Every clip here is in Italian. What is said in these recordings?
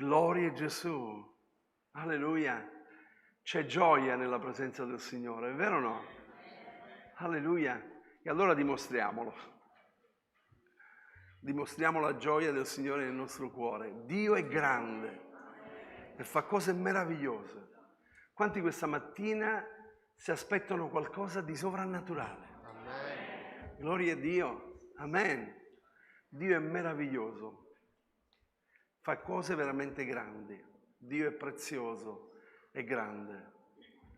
Gloria a Gesù. Alleluia. C'è gioia nella presenza del Signore, è vero o no? Alleluia. E allora dimostriamolo. Dimostriamo la gioia del Signore nel nostro cuore. Dio è grande e fa cose meravigliose. Quanti questa mattina si aspettano qualcosa di sovrannaturale? Amen. Gloria a Dio. Amen. Dio è meraviglioso. Fa cose veramente grandi. Dio è prezioso e grande.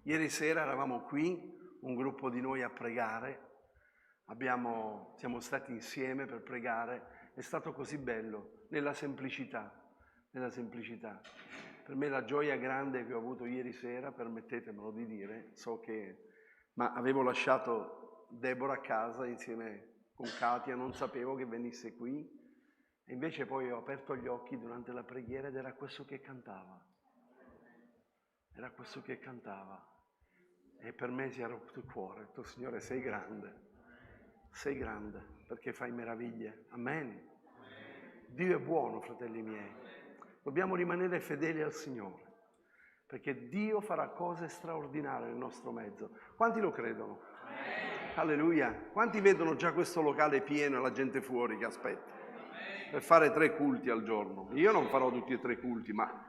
Ieri sera eravamo qui, un gruppo di noi a pregare. Siamo stati insieme per pregare. È stato così bello, nella semplicità. Per me la gioia grande che ho avuto ieri sera, permettetemelo di dire, ma avevo lasciato Deborah a casa insieme con Katia, non sapevo che venisse qui. E invece poi ho aperto gli occhi durante la preghiera ed era questo che cantava. E per me si è rotto il cuore. Ho detto, Signore, sei grande, perché fai meraviglie. Amen. Dio è buono, fratelli miei. Dobbiamo rimanere fedeli al Signore, perché Dio farà cose straordinarie nel nostro mezzo. Quanti lo credono? Amen. Alleluia. Quanti vedono già questo locale pieno e la gente fuori che aspetta? Per fare 3 culti al giorno. Io non farò tutti e 3 culti, ma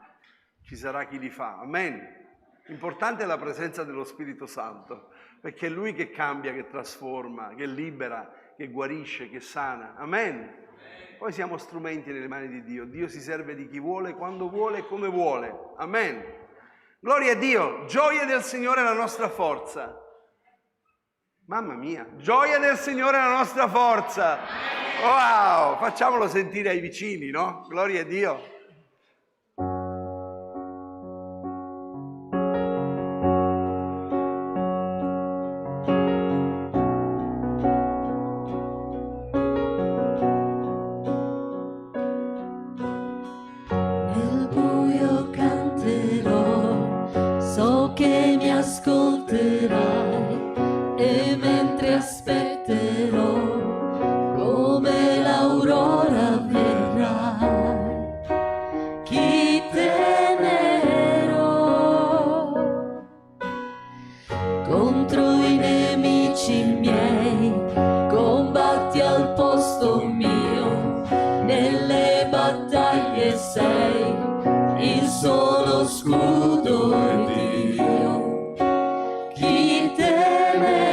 ci sarà chi li fa. Amen. Importante è la presenza dello Spirito Santo, perché è Lui che cambia, che trasforma, che libera, che guarisce, che sana. Amen. Poi siamo strumenti nelle mani di Dio. Dio si serve di chi vuole, quando vuole e come vuole. Amen. Gloria a Dio. Gioia del Signore è la nostra forza. Mamma mia. Gioia del Signore è la nostra forza. Wow, facciamolo sentire ai vicini, no? Gloria a Dio. Nel buio canterò, so che mi ascolterai e mentre aspetterò come l'aurora verrai, chi temerò contro i nemici miei, combatti al posto mio, nelle battaglie sei il solo scudo e Dio, chi temerò.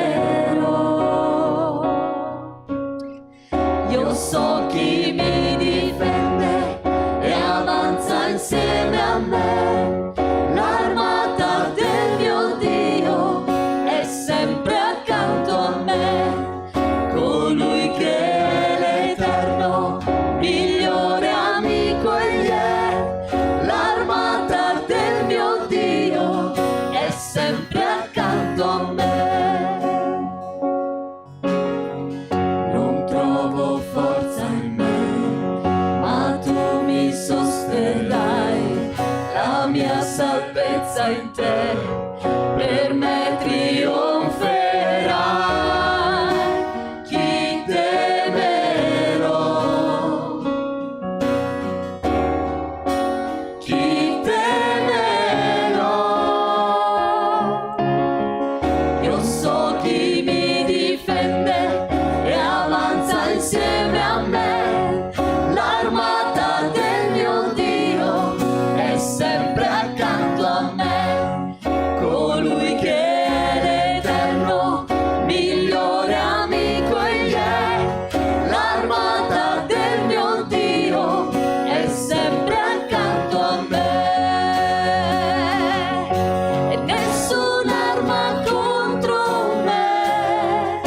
Io so chi mi difende e avanza insieme a me, l'armata del mio Dio è sempre accanto a me, colui che è l'Eterno, migliore amico egli è, l'armata del mio Dio è sempre accanto a me. Non trovo forza in me, ma tu mi sosterrai, la mia salvezza in te, per me trionferai, chi temerò, chi temerò. Io so chi mi difende e avanza insieme a me, l'armata del mio Dio è sempre accanto a me, colui che è l'Eterno, migliore amico egli è, l'armata del mio Dio è sempre accanto a me, e nessun'arma contro me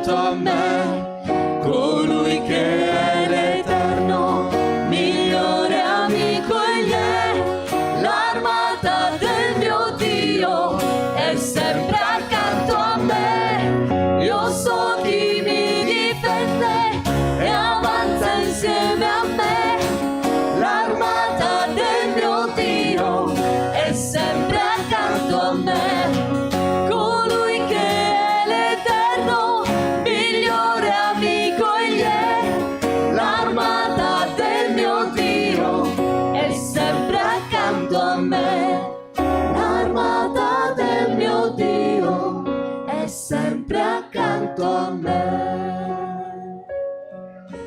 accanto a me, colui che è l'Eterno, migliore amico egli è, l'armata del mio Dio è sempre accanto a me. Io so chi mi difende e avanza insieme a me, l'armata del mio Dio è sempre accanto a me, colui che è l'Eterno, migliore amico egli è, l'armata del mio Dio è sempre accanto a me, l'armata del mio Dio è sempre accanto a me.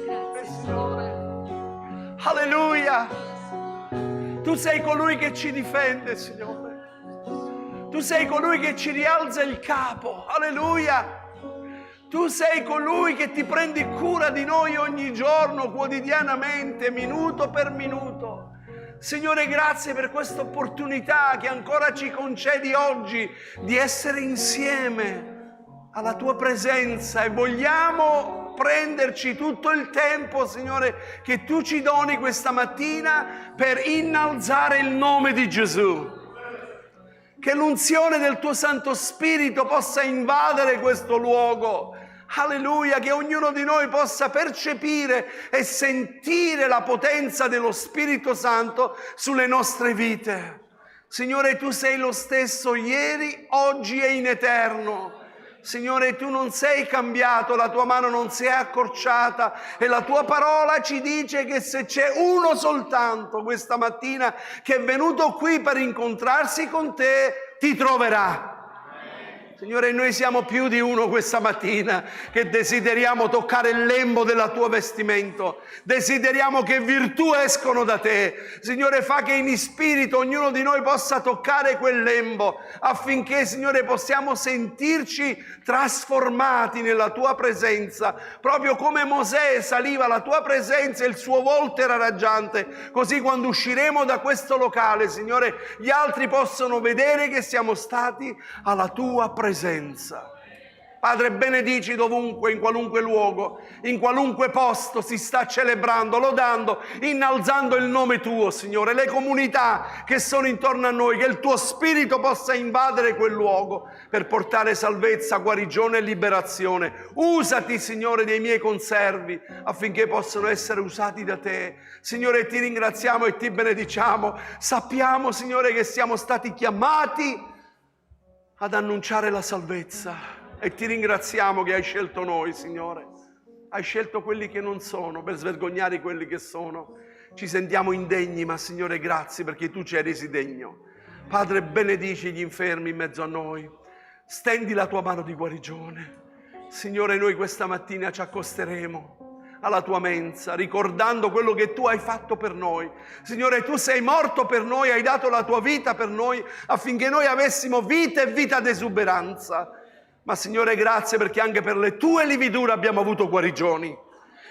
Grazie Signore. Alleluia! Tu sei colui che ci difende, Signore. Tu sei colui che ci rialza il capo. Alleluia! Tu sei colui che ti prendi cura di noi ogni giorno, quotidianamente, minuto per minuto. Signore, grazie per questa opportunità che ancora ci concedi oggi di essere insieme alla tua presenza, e vogliamo prenderci tutto il tempo, Signore, che tu ci doni questa mattina per innalzare il nome di Gesù. Che l'unzione del tuo Santo Spirito possa invadere questo luogo. Alleluia, che ognuno di noi possa percepire e sentire la potenza dello Spirito Santo sulle nostre vite. Signore, tu sei lo stesso ieri, oggi e in eterno. Signore, tu non sei cambiato, la tua mano non si è accorciata, e la tua parola ci dice che se c'è uno soltanto questa mattina che è venuto qui per incontrarsi con te, ti troverà. Signore, noi siamo più di uno questa mattina che desideriamo toccare il lembo della tua vestimento, desideriamo che virtù escono da te. Signore, fa che in spirito ognuno di noi possa toccare quel lembo, affinché, Signore, possiamo sentirci trasformati nella tua presenza, proprio come Mosè saliva alla tua presenza e il suo volto era raggiante. Così quando usciremo da questo locale, Signore, gli altri possono vedere che siamo stati alla tua presenza. Padre, benedici dovunque, in qualunque luogo, in qualunque posto si sta celebrando, lodando, innalzando il nome tuo, Signore, le comunità che sono intorno a noi, che il tuo Spirito possa invadere quel luogo per portare salvezza, guarigione e liberazione. Usati, Signore, dei miei conservi affinché possano essere usati da te. Signore, ti ringraziamo e ti benediciamo. Sappiamo, Signore, che siamo stati chiamati ad annunciare la salvezza, e ti ringraziamo che hai scelto noi, Signore. Hai scelto quelli che non sono per svergognare quelli che sono. Ci sentiamo indegni, ma Signore, grazie perché tu ci hai resi degno. Padre, benedici gli infermi in mezzo a noi, stendi la tua mano di guarigione. Signore, noi questa mattina ci accosteremo alla tua mensa, ricordando quello che tu hai fatto per noi. Signore, tu sei morto per noi, hai dato la tua vita per noi, affinché noi avessimo vita e vita d'esuberanza. Ma Signore, grazie perché anche per le tue lividure abbiamo avuto guarigioni.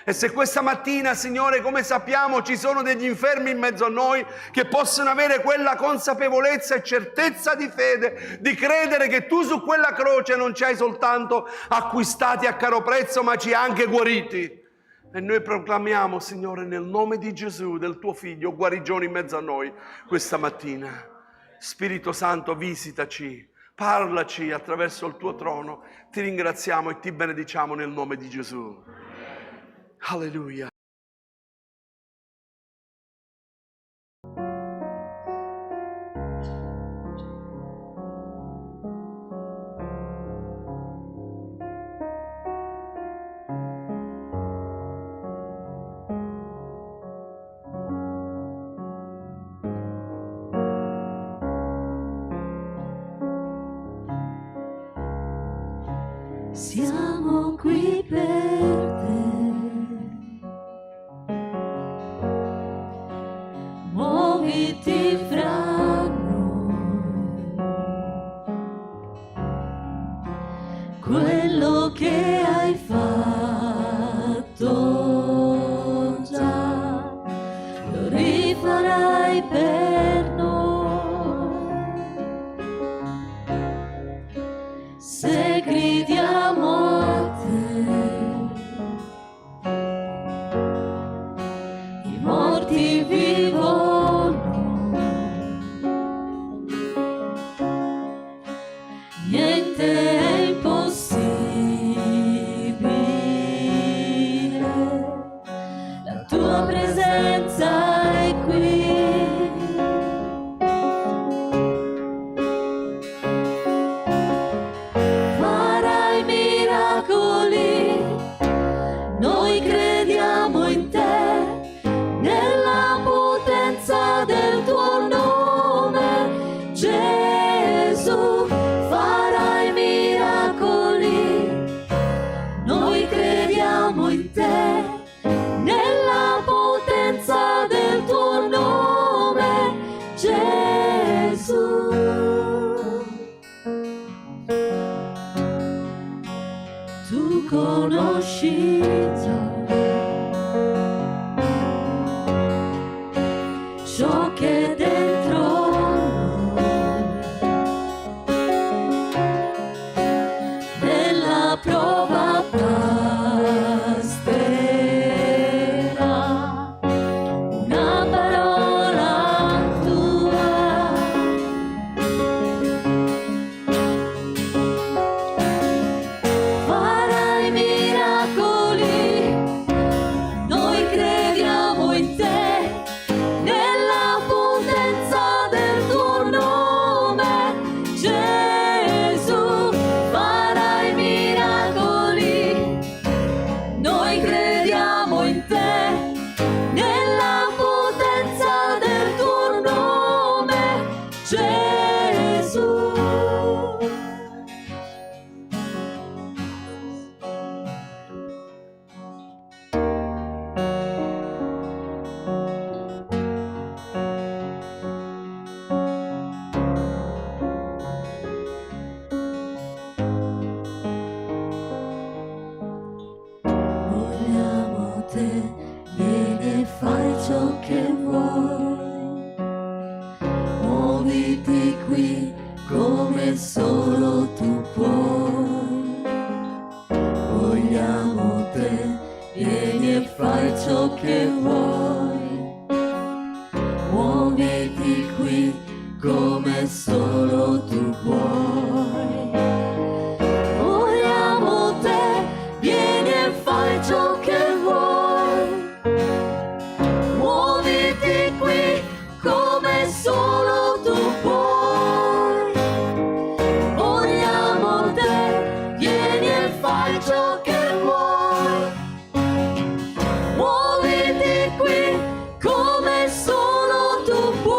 E se questa mattina, Signore, come sappiamo, ci sono degli infermi in mezzo a noi che possono avere quella consapevolezza e certezza di fede, di credere che tu su quella croce non ci hai soltanto acquistati a caro prezzo, ma ci hai anche guariti. E noi proclamiamo, Signore, nel nome di Gesù, del tuo Figlio, guarigione in mezzo a noi questa mattina. Spirito Santo, visitaci, parlaci attraverso il tuo trono. Ti ringraziamo e ti benediciamo nel nome di Gesù. Alleluia. Siamo qui per te, muoviti fra noi, quello che hai fatto già, lo rifarai per noi, se gridiamo a te. in te, nella potenza del tuo nome, Gesù. Tu conosci ciò che è dentro noi, nella prova basterà una parola tua. Farai miracoli, noi crediamo in te, nella potenza del tuo nome, Gesù. Farai miracoli, noi crediamo in te, nella potenza del tuo nome, Gesù. Vogliamo te, vieni e fai ciò che vuoi, muoviti qui come solo tu puoi. Vogliamo te, vieni e fai ciò che vuoi, muoviti qui come solo tu puoi. Vogliamo te, vieni e fai ciò che vuoi, muoviti qui come solo tu puoi. Vogliamo te, vieni e fai ciò che vuoi, muoviti qui come solo tu puoi.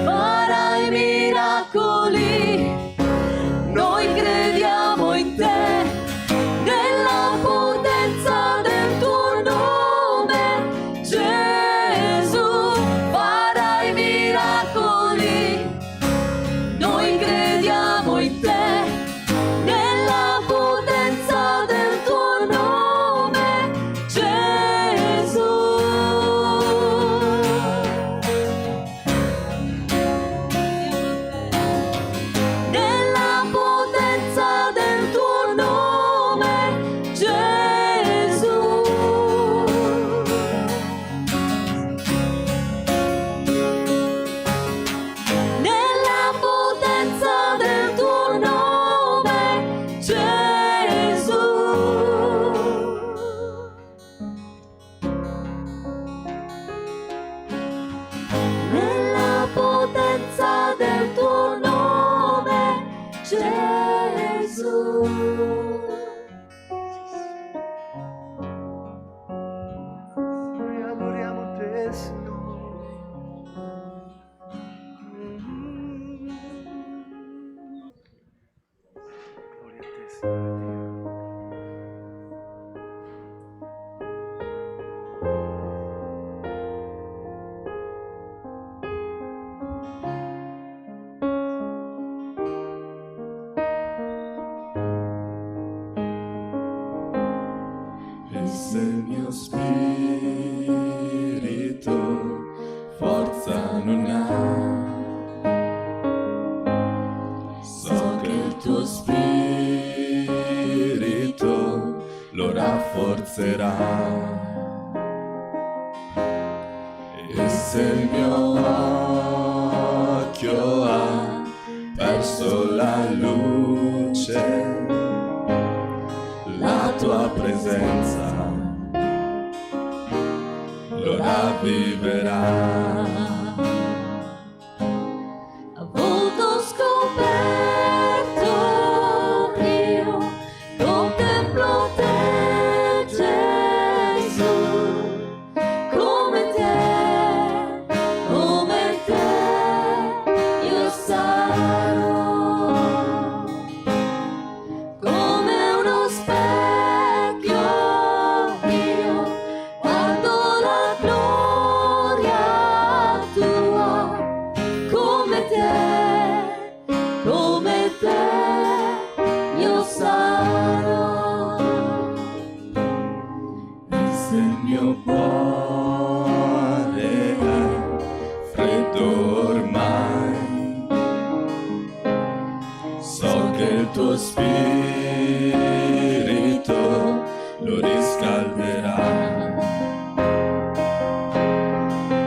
Farai miracoli, noi crediamo in te, nella potenza del tuo nome, Gesù. Farai miracoli, noi crediamo in te, nella potenza del tuo nome, Gesù. Nella potenza del tuo nome, Gesù. Nella potenza del tuo nome, Gesù. Nella potenza del tuo nome, Gesù. Noi adoriamo te, Signore. Gloria a te, Signore Dio. E se il mio spirito forza non ha, so che il tuo spirito lo rafforzerà. E se il mio occhio ha perso la luce, la tua presenza lo ravviverà. A volto scoperto io contemplo te, Gesù, come te io sarò. che il tuo spirito lo riscalderà.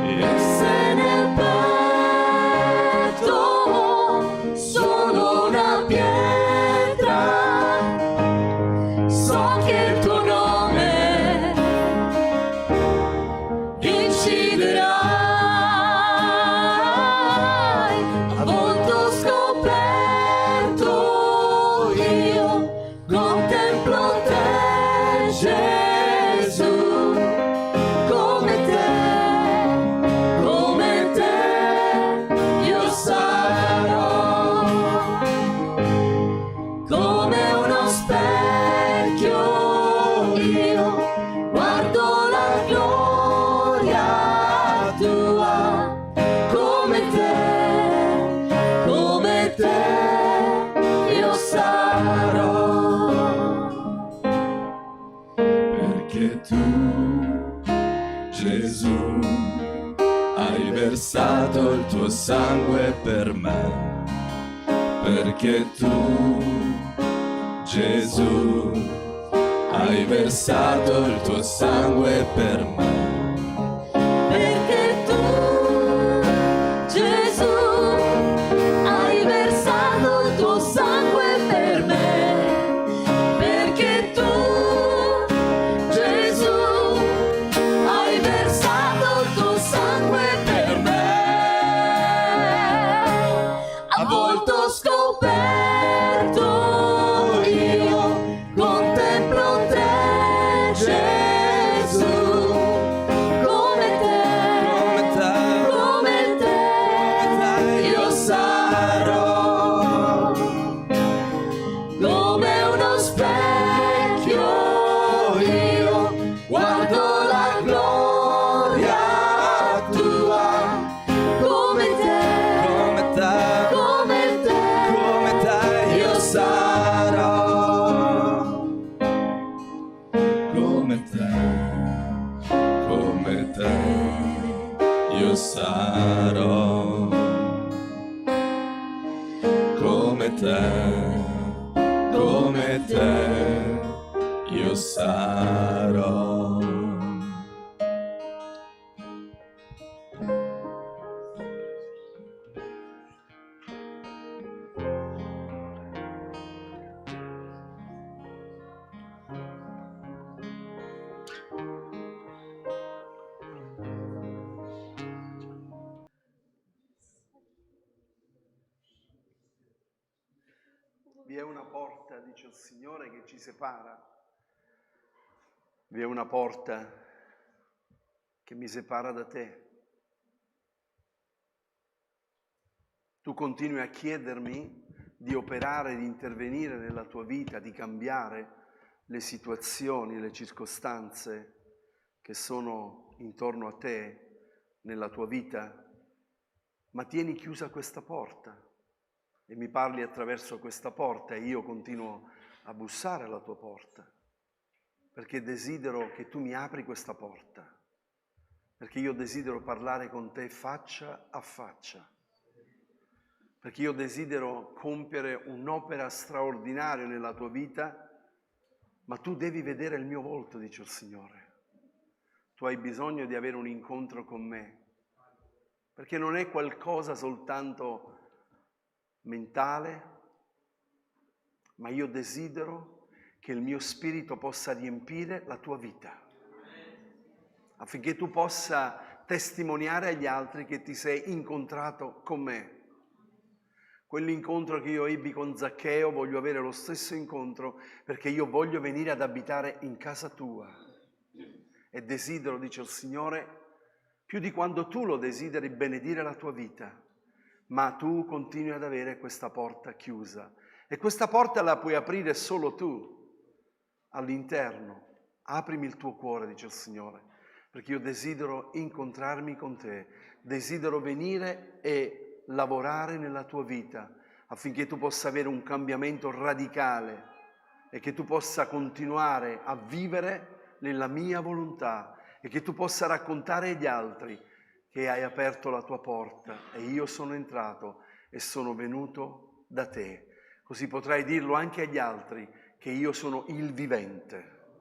E se nel petto sono una pietra, so che il tuo nome inciderai. A volto scoperto io contemplo te, Gesù, come te io sarò, come uno specchio io guardo la gloria tua, come te io sarò. Perché tu, Gesù, hai versato il tuo sangue per me. Perché tu, Gesù, hai versato il tuo sangue per me. Perché tu, Gesù, hai versato il tuo sangue per me. Perché tu, Gesù, hai versato il tuo sangue per me. A volto scoperto io contemplo te, Gesù, come te io sarò, come uno specchio io guardo la gloria tua, come te io sarò, Come te io sarò, come te io sarò. Vi è una porta, dice il Signore, che ci separa. Vi è una porta che mi separa da te. Tu continui a chiedermi di operare, di intervenire nella tua vita, di cambiare le situazioni, le circostanze che sono intorno a te, nella tua vita, ma tieni chiusa questa porta e mi parli attraverso questa porta e io continuo a bussare alla tua porta, perché desidero che tu mi apri questa porta, perché io desidero parlare con te faccia a faccia, perché io desidero compiere un'opera straordinaria nella tua vita, ma tu devi vedere il mio volto, dice il Signore. Tu hai bisogno di avere un incontro con me, perché non è qualcosa soltanto mentale, ma io desidero che il mio spirito possa riempire la tua vita, affinché tu possa testimoniare agli altri che ti sei incontrato con me. Quell'incontro che io ebbi con Zaccheo, voglio avere lo stesso incontro, perché io voglio venire ad abitare in casa tua. E desidero, dice il Signore, più di quando tu lo desideri, benedire la tua vita. Ma tu continui ad avere questa porta chiusa. E questa porta la puoi aprire solo tu, all'interno. Aprimi il tuo cuore, dice il Signore, perché io desidero incontrarmi con te. Desidero venire e lavorare nella tua vita, affinché tu possa avere un cambiamento radicale e che tu possa continuare a vivere nella mia volontà e che tu possa raccontare agli altri che hai aperto la tua porta e io sono entrato e sono venuto da te. così potrai dirlo anche agli altri, che io sono il vivente,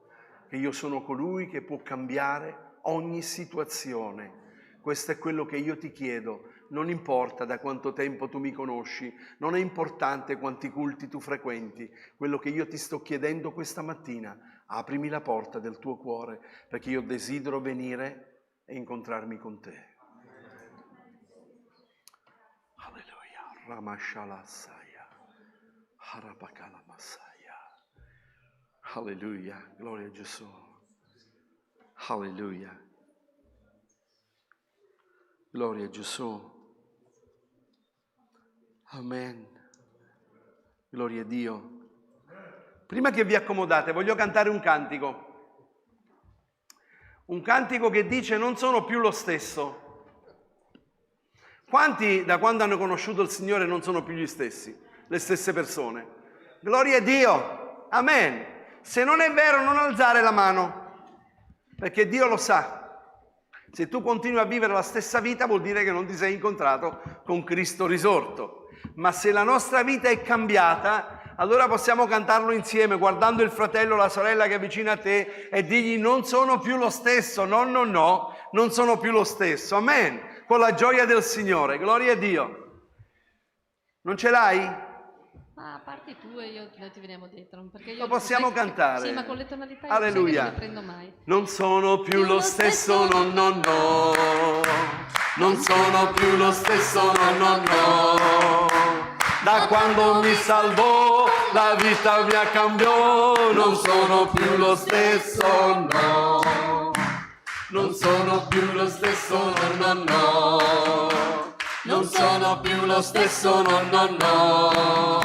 che io sono colui che può cambiare ogni situazione. Questo è quello che io ti chiedo. Non importa da quanto tempo tu mi conosci, non è importante quanti culti tu frequenti. Quello che io ti sto chiedendo questa mattina, aprimi la porta del tuo cuore, perché io desidero venire e incontrarmi con te. Alleluia. Ramashalasaya. Harapakala Masaya. Alleluia. Gloria a Gesù. Alleluia. Gloria a Gesù. Amen. Gloria a Dio. Prima che vi accomodate, voglio cantare un cantico. Un cantico che dice: non sono più lo stesso. Quanti da quando hanno conosciuto il Signore non sono più gli stessi? Le stesse persone. Gloria a Dio. Amen. Se non è vero, non alzare la mano, perché Dio lo sa. Se tu continui a vivere la stessa vita vuol dire che non ti sei incontrato con Cristo risorto. Ma se la nostra vita è cambiata, allora possiamo cantarlo insieme, guardando il fratello o la sorella che è vicino a te e digli: non sono più lo stesso, no, non sono più lo stesso. Amen. Con la gioia del Signore. Gloria a Dio. Non ce l'hai? Ma a parte tu e io ti veniamo dietro, perché io Lo possiamo cantare. Sì, ma con le tonalità Alleluia. non le prendo mai. Non sono più lo stesso, no. Non sono più lo stesso, no. Da quando mi salvò, la vita mia cambiò. Non sono più lo stesso, no. Non sono più lo stesso, no. Non sono più lo stesso, no.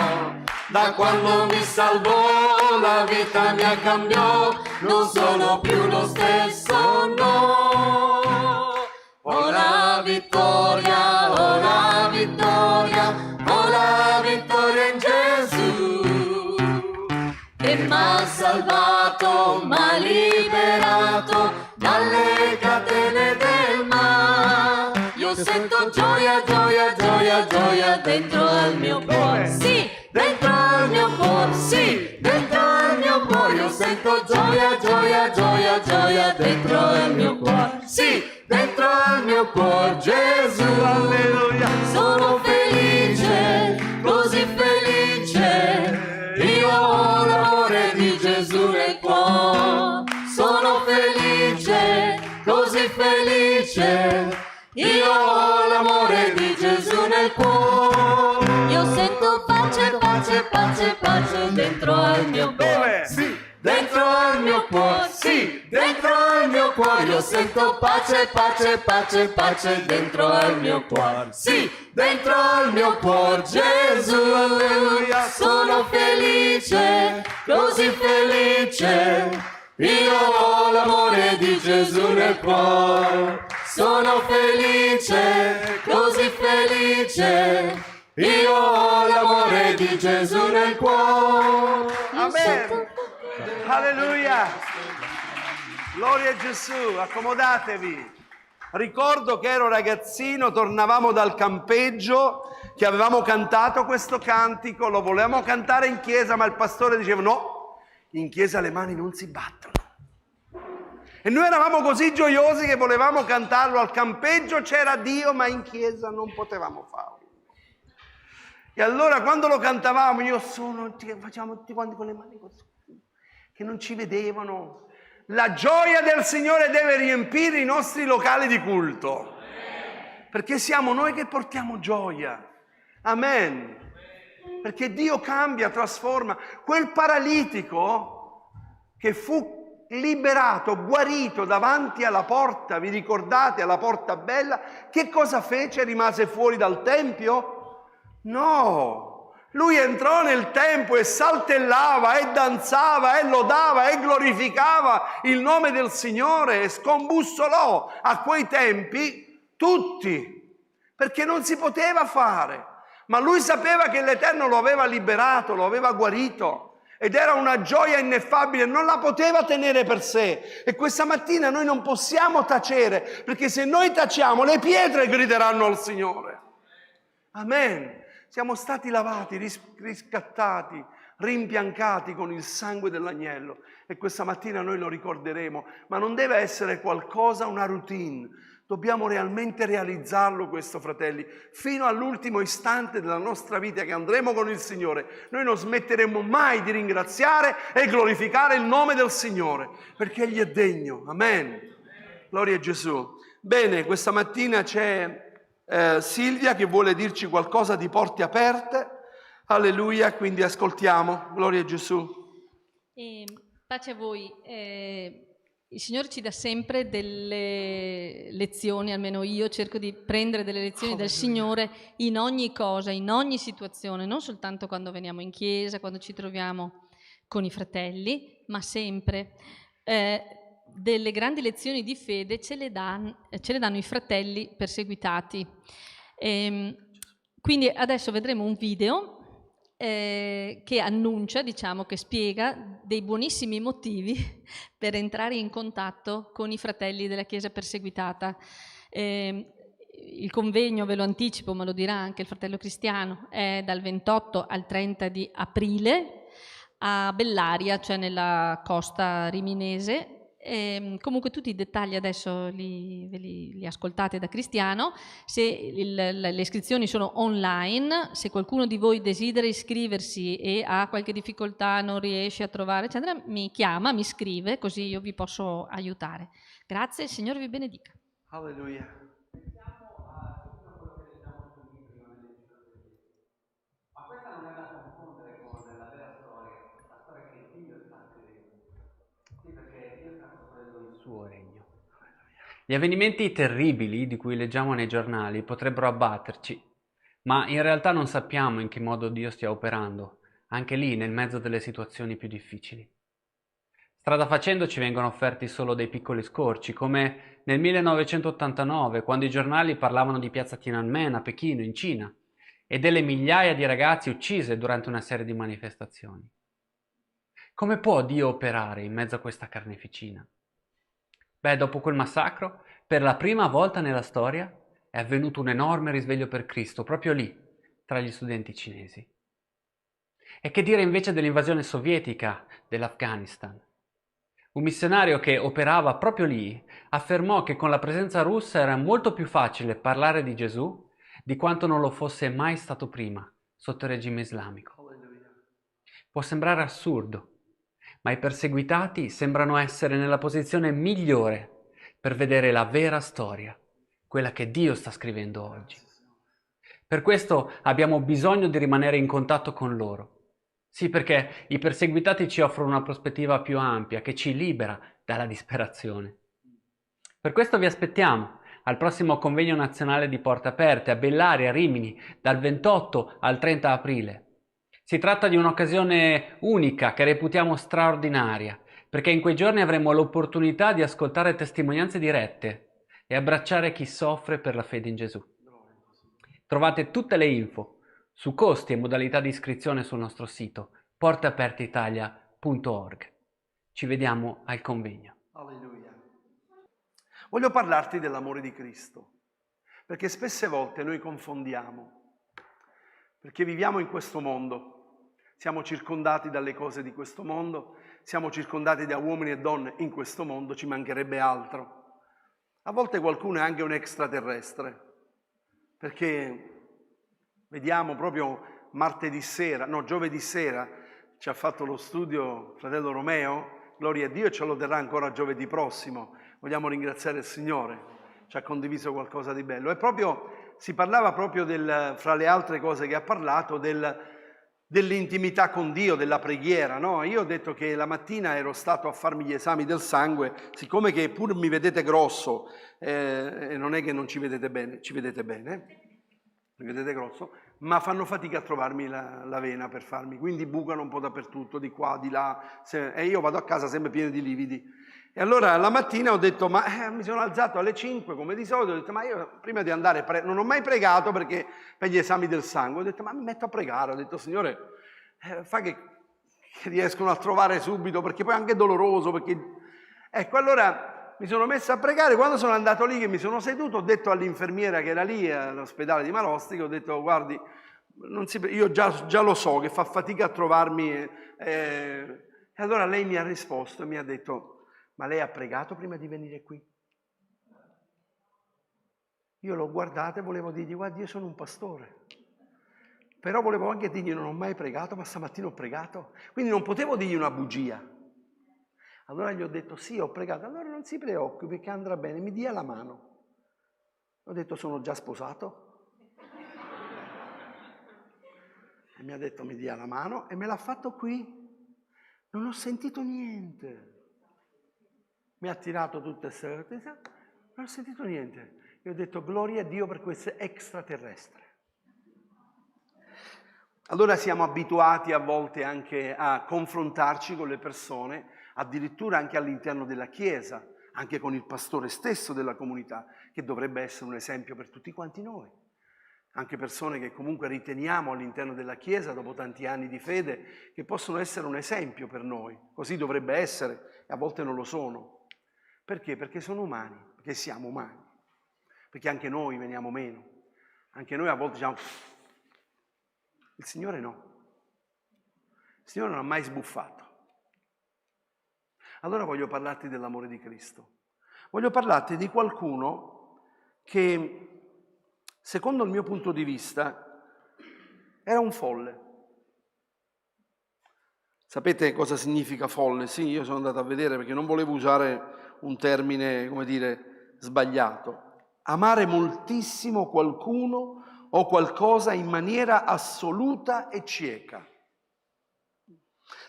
Da quando mi salvò, la vita mia cambiò. Non sono più lo stesso, no. Ho la vittoria, ho la vittoria, ho la vittoria in Gesù, che m'ha salvato, m'ha liberato dalle catene del male. Io sento gioia, gioia, gioia, gioia dentro al mio cuore. Sì, dentro al mio cuore, sì, dentro al mio cuore. Io sento gioia, gioia, gioia, gioia dentro al mio cuore. Sì, dentro al mio cuore, Gesù. Alleluia. Sono felice, così felice. Io ho l'amore di Gesù nel cuore. Sono felice, così felice. Io ho l'amore di Gesù nel cuore. Io sento pace, pace, pace, pace dentro al mio cuore. Sì, dentro al mio cuore. Sì, dentro al mio cuore. Io sento pace, pace, pace, pace dentro al mio cuore. Sì, dentro al mio cuore, Gesù. Alleluia. Sono felice, così felice. Io ho l'amore di Gesù nel cuore. Sono felice, così felice. Io ho l'amore di Gesù nel cuore. Amen. Alleluia. Gloria a Gesù. Accomodatevi. Ricordo che ero ragazzino, tornavamo dal campeggio, che avevamo cantato questo cantico, lo volevamo cantare in chiesa, ma il pastore diceva: no, in chiesa le mani non si battono. E noi eravamo così gioiosi che volevamo cantarlo al campeggio, c'era Dio, ma in chiesa non potevamo farlo. E allora quando lo cantavamo, facciamo tutti quanti con le mani così, che non ci vedevano. La gioia del Signore deve riempire i nostri locali di culto, perché siamo noi che portiamo gioia. Amen. Perché Dio cambia, trasforma. Quel paralitico che fu liberato, guarito davanti alla porta, vi ricordate, alla porta bella, che cosa fece? Rimase fuori dal tempio? No, lui entrò nel tempio e saltellava e danzava e lodava e glorificava il nome del Signore e scombussolò a quei tempi tutti, perché non si poteva fare, ma lui sapeva che l'Eterno lo aveva liberato, lo aveva guarito. Ed era una gioia ineffabile, non la poteva tenere per sé. E questa mattina noi non possiamo tacere, perché se noi taciamo le pietre grideranno al Signore. Amen. Siamo stati lavati, riscattati, rimpiancati con il sangue dell'agnello e questa mattina noi lo ricorderemo, ma non deve essere qualcosa, una routine. Dobbiamo realmente realizzarlo questo, fratelli, fino all'ultimo istante della nostra vita che andremo con il Signore. Noi non smetteremo mai di ringraziare e glorificare il nome del Signore, perché Egli è degno. Amen. Gloria a Gesù. Bene, questa mattina c'è Silvia che vuole dirci qualcosa di porte aperte. Alleluia, quindi ascoltiamo. Gloria a Gesù. Pace a voi. Il Signore ci dà sempre delle lezioni, almeno io cerco di prendere delle lezioni dal Signore in ogni cosa, in ogni situazione, non soltanto quando veniamo in chiesa, quando ci troviamo con i fratelli, ma sempre. Delle grandi lezioni di fede ce le danno i fratelli perseguitati. Quindi adesso vedremo un video che annuncia, diciamo, che spiega dei buonissimi motivi per entrare in contatto con i fratelli della Chiesa perseguitata. Il convegno, ve lo anticipo, ma lo dirà anche il fratello Cristiano, è dal 28 al 30 di aprile a Bellaria, cioè nella costa riminese. Comunque tutti i dettagli adesso ve li ascoltate da Cristiano. Se le iscrizioni sono online, se qualcuno di voi desidera iscriversi e ha qualche difficoltà, non riesce a trovare, eccetera, mi chiama, mi scrive, così io vi posso aiutare. Grazie, il Signore vi benedica. Alleluia. Ma questa non è da confondere con la vera storia, la storia che Dio sta scrivendo. Sì, perché Dio sta costruendo il suo regno. Gli avvenimenti terribili di cui leggiamo nei giornali potrebbero abbatterci, ma in realtà non sappiamo in che modo Dio stia operando, anche lì nel mezzo delle situazioni più difficili. Strada facendo ci vengono offerti solo dei piccoli scorci, come nel 1989, quando i giornali parlavano di piazza Tiananmen a Pechino, in Cina, e delle migliaia di ragazzi uccise durante una serie di manifestazioni. Come può Dio operare in mezzo a questa carneficina? Beh, dopo quel massacro, per la prima volta nella storia, è avvenuto un enorme risveglio per Cristo, proprio lì, tra gli studenti cinesi. E che dire invece dell'invasione sovietica dell'Afghanistan? Un missionario che operava proprio lì affermò che con la presenza russa era molto più facile parlare di Gesù di quanto non lo fosse mai stato prima, sotto il regime islamico. Può sembrare assurdo, ma i perseguitati sembrano essere nella posizione migliore per vedere la vera storia, quella che Dio sta scrivendo oggi. Per questo abbiamo bisogno di rimanere in contatto con loro. Sì, perché i perseguitati ci offrono una prospettiva più ampia, che ci libera dalla disperazione. Per questo vi aspettiamo al prossimo convegno nazionale di Porte Aperte a Bellaria, Rimini, dal 28 al 30 aprile. Si tratta di un'occasione unica che reputiamo straordinaria, perché in quei giorni avremo l'opportunità di ascoltare testimonianze dirette e abbracciare chi soffre per la fede in Gesù. Trovate tutte le info su costi e modalità di iscrizione sul nostro sito porteaperteitalia.org. Ci vediamo al convegno. Alleluia. Voglio parlarti dell'amore di Cristo, perché spesse volte noi confondiamo, perché viviamo in questo mondo. Siamo circondati dalle cose di questo mondo, siamo circondati da uomini e donne in questo mondo, ci mancherebbe altro. A volte qualcuno è anche un extraterrestre, perché vediamo proprio giovedì sera ci ha fatto lo studio fratello Romeo, gloria a Dio, e ce lo terrà ancora giovedì prossimo. Vogliamo ringraziare il Signore, ci ha condiviso qualcosa di bello. E proprio si parlava proprio fra le altre cose che ha parlato, dell'intimità con Dio, della preghiera, no? Io ho detto che la mattina ero stato a farmi gli esami del sangue, siccome che pur mi vedete grosso, e non è che non ci vedete bene, mi vedete grosso, ma fanno fatica a trovarmi la vena per farmi, quindi bucano un po' dappertutto, di qua, di là, e io vado a casa sempre pieno di lividi. E allora la mattina ho detto, mi sono alzato alle 5 come di solito, ho detto, ma io prima di andare, non ho mai pregato perché per gli esami del sangue, ho detto, ma mi metto a pregare, ho detto, Signore, fa che riescono a trovare subito, perché poi è anche doloroso, perché... Ecco, allora mi sono messo a pregare, quando sono andato lì che mi sono seduto, ho detto all'infermiera che era lì all'ospedale di Marostica, ho detto, guardi, io già lo so che fa fatica a trovarmi. E allora lei mi ha risposto e mi ha detto: ma lei ha pregato prima di venire qui? Io l'ho guardata e volevo dirgli: guardi, io sono un pastore. Però volevo anche dirgli: non ho mai pregato, ma stamattina ho pregato. Quindi non potevo dirgli una bugia. Allora gli ho detto: sì, ho pregato. Allora non si preoccupi, perché andrà bene, mi dia la mano. Ho detto: sono già sposato. E mi ha detto: mi dia la mano, e me l'ha fatto qui. Non ho sentito niente. Mi ha tirato tutte queste cose, non ho sentito niente. Io ho detto: gloria a Dio per questo extraterrestre. Allora siamo abituati a volte anche a confrontarci con le persone, addirittura anche all'interno della Chiesa, anche con il pastore stesso della comunità, che dovrebbe essere un esempio per tutti quanti noi. Anche persone che comunque riteniamo all'interno della Chiesa, dopo tanti anni di fede, che possono essere un esempio per noi. Così dovrebbe essere, e a volte non lo sono. Perché? Perché sono umani, perché siamo umani. Perché anche noi veniamo meno. Anche noi a volte diciamo: il Signore no. Il Signore non ha mai sbuffato. Allora voglio parlarti dell'amore di Cristo. Voglio parlarti di qualcuno che, secondo il mio punto di vista, era un folle. Sapete cosa significa folle? Sì, io sono andato a vedere perché non volevo usare un termine, come dire, sbagliato. Amare moltissimo qualcuno o qualcosa in maniera assoluta e cieca,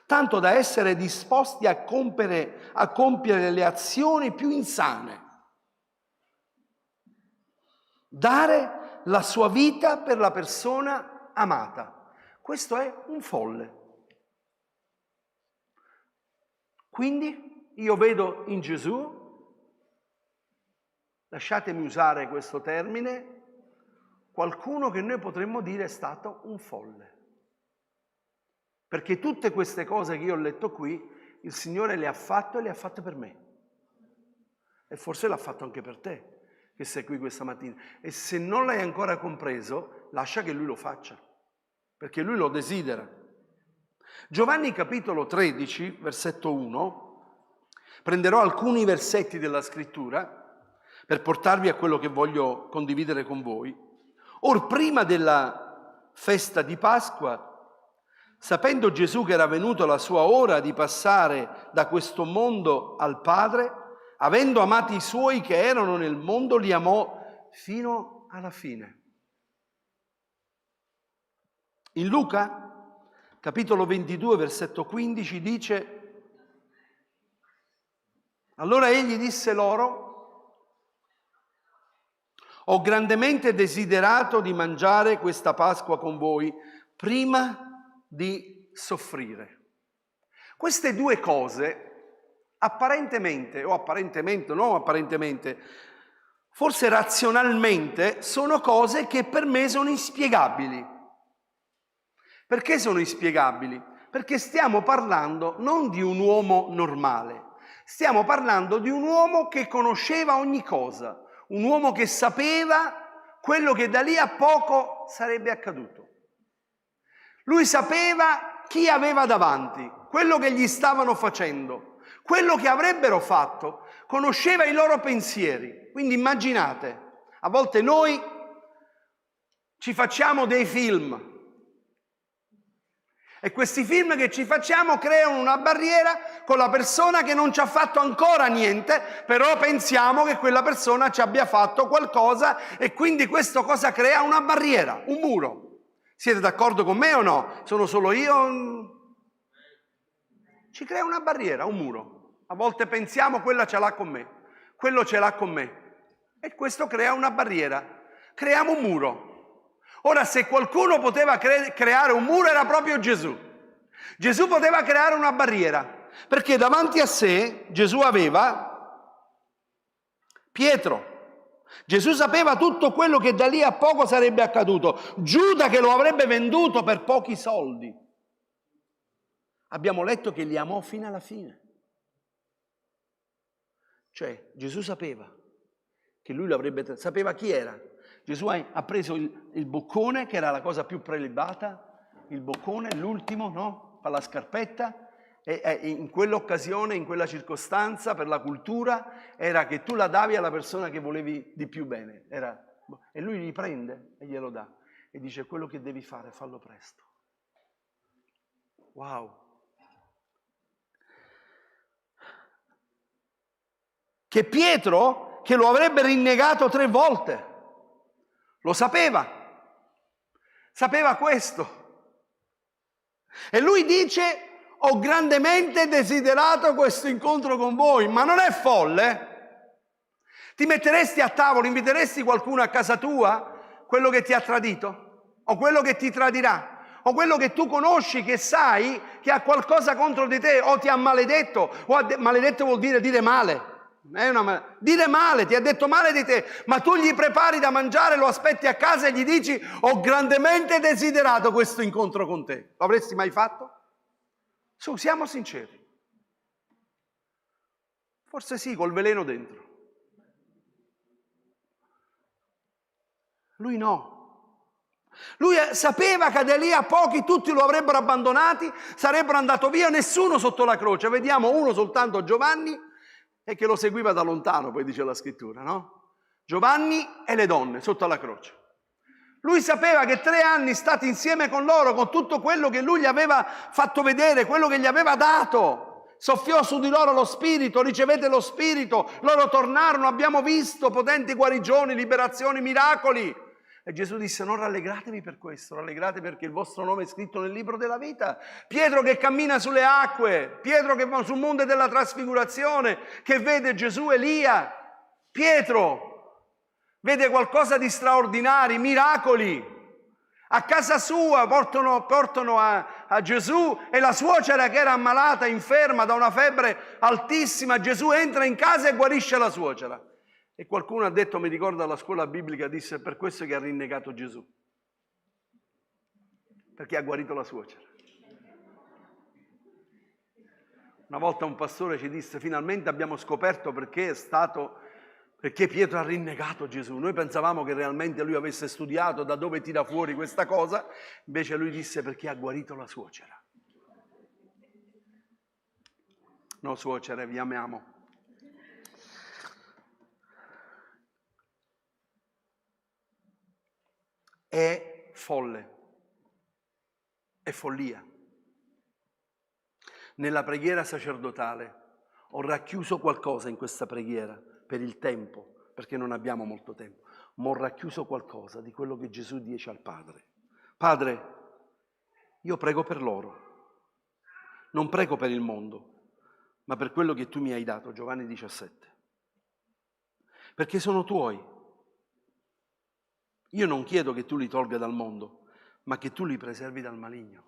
tanto da essere disposti a compiere le azioni più insane, dare la sua vita per la persona amata. Questo è un folle. Quindi io vedo in Gesù, lasciatemi usare questo termine, qualcuno che noi potremmo dire è stato un folle. Perché tutte queste cose che io ho letto qui, il Signore le ha fatto e le ha fatte per me. E forse l'ha fatto anche per te, che sei qui questa mattina. E se non l'hai ancora compreso, lascia che Lui lo faccia, perché Lui lo desidera. Giovanni capitolo 13, versetto 1, prenderò alcuni versetti della Scrittura per portarvi a quello che voglio condividere con voi. Or prima della festa di Pasqua, sapendo Gesù che era venuta la sua ora di passare da questo mondo al Padre, avendo amati i suoi che erano nel mondo, li amò fino alla fine. In Luca, capitolo 22, versetto 15, dice: allora egli disse loro: ho grandemente desiderato di mangiare questa Pasqua con voi prima di soffrire. Queste due cose, apparentemente, forse razionalmente, sono cose che per me sono inspiegabili. Perché sono inspiegabili? Perché stiamo parlando non di un uomo normale, stiamo parlando di un uomo che conosceva ogni cosa, un uomo che sapeva quello che da lì a poco sarebbe accaduto. Lui sapeva chi aveva davanti, quello che gli stavano facendo, quello che avrebbero fatto, conosceva i loro pensieri. Quindi immaginate, a volte noi ci facciamo dei film e questi film che ci facciamo creano una barriera con la persona che non ci ha fatto ancora niente, però pensiamo che quella persona ci abbia fatto qualcosa e quindi questo cosa crea? Una barriera, un muro. Siete d'accordo con me o no? Sono solo io? Ci crea una barriera, un muro. A volte pensiamo: quella ce l'ha con me, quello ce l'ha con me. E questo crea una barriera. Creiamo un muro. Ora, se qualcuno poteva creare un muro era proprio Gesù. Gesù poteva creare una barriera, perché davanti a sé Gesù aveva Pietro. Gesù sapeva tutto quello che da lì a poco sarebbe accaduto. Giuda che lo avrebbe venduto per pochi soldi. Abbiamo letto che li amò fino alla fine. Cioè, Gesù sapeva che lui sapeva chi era. Gesù ha preso il boccone, che era la cosa più prelibata, il boccone, l'ultimo, no? Fa la scarpetta, e in quell'occasione, in quella circostanza, per la cultura, era che tu la davi alla persona che volevi di più bene. E lui li prende e glielo dà. E dice, quello che devi fare, fallo presto. Wow. Che Pietro, che lo avrebbe rinnegato 3 volte, lo sapeva questo. E lui dice, ho grandemente desiderato questo incontro con voi, ma non è folle? Ti metteresti a tavolo, inviteresti qualcuno a casa tua, quello che ti ha tradito, o quello che ti tradirà, o quello che tu conosci, che sai che ha qualcosa contro di te, o ti ha maledetto, maledetto vuol dire male. Dire male, ti ha detto male di te, ma tu gli prepari da mangiare, lo aspetti a casa e gli dici, ho grandemente desiderato questo incontro con te. Lo avresti mai fatto? Su, siamo sinceri. Forse sì, col veleno dentro. Lui no. Lui sapeva che da lì a pochi tutti lo avrebbero abbandonati, sarebbero andati via, nessuno sotto la croce. Vediamo uno soltanto, Giovanni, e che lo seguiva da lontano, poi dice la scrittura, no? Giovanni e le donne sotto la croce. Lui sapeva che 3 anni stati insieme con loro, con tutto quello che lui gli aveva fatto vedere, quello che gli aveva dato, soffiò su di loro lo Spirito, ricevete lo Spirito, loro tornarono, abbiamo visto potenti guarigioni, liberazioni, miracoli. E Gesù disse, non rallegratevi per questo, rallegrate perché il vostro nome è scritto nel libro della vita. Pietro che cammina sulle acque, Pietro che va sul monte della trasfigurazione, che vede Gesù, Elia, Pietro vede qualcosa di straordinario, miracoli. A casa sua portano a Gesù e la suocera che era ammalata, inferma da una febbre altissima, Gesù entra in casa e guarisce la suocera. E qualcuno ha detto, mi ricordo alla scuola biblica, disse, è per questo che ha rinnegato Gesù. Perché ha guarito la suocera. Una volta un pastore ci disse, finalmente abbiamo scoperto perché Pietro ha rinnegato Gesù. Noi pensavamo che realmente lui avesse studiato da dove tira fuori questa cosa, invece lui disse perché ha guarito la suocera. No, suocere, vi amiamo. È folle, è follia. Nella preghiera sacerdotale ho racchiuso qualcosa in questa preghiera per il tempo, perché non abbiamo molto tempo, ma ho racchiuso qualcosa di quello che Gesù dice al Padre. Padre, io prego per loro, non prego per il mondo, ma per quello che tu mi hai dato, Giovanni 17, perché sono tuoi. Io non chiedo che tu li tolga dal mondo, ma che tu li preservi dal maligno.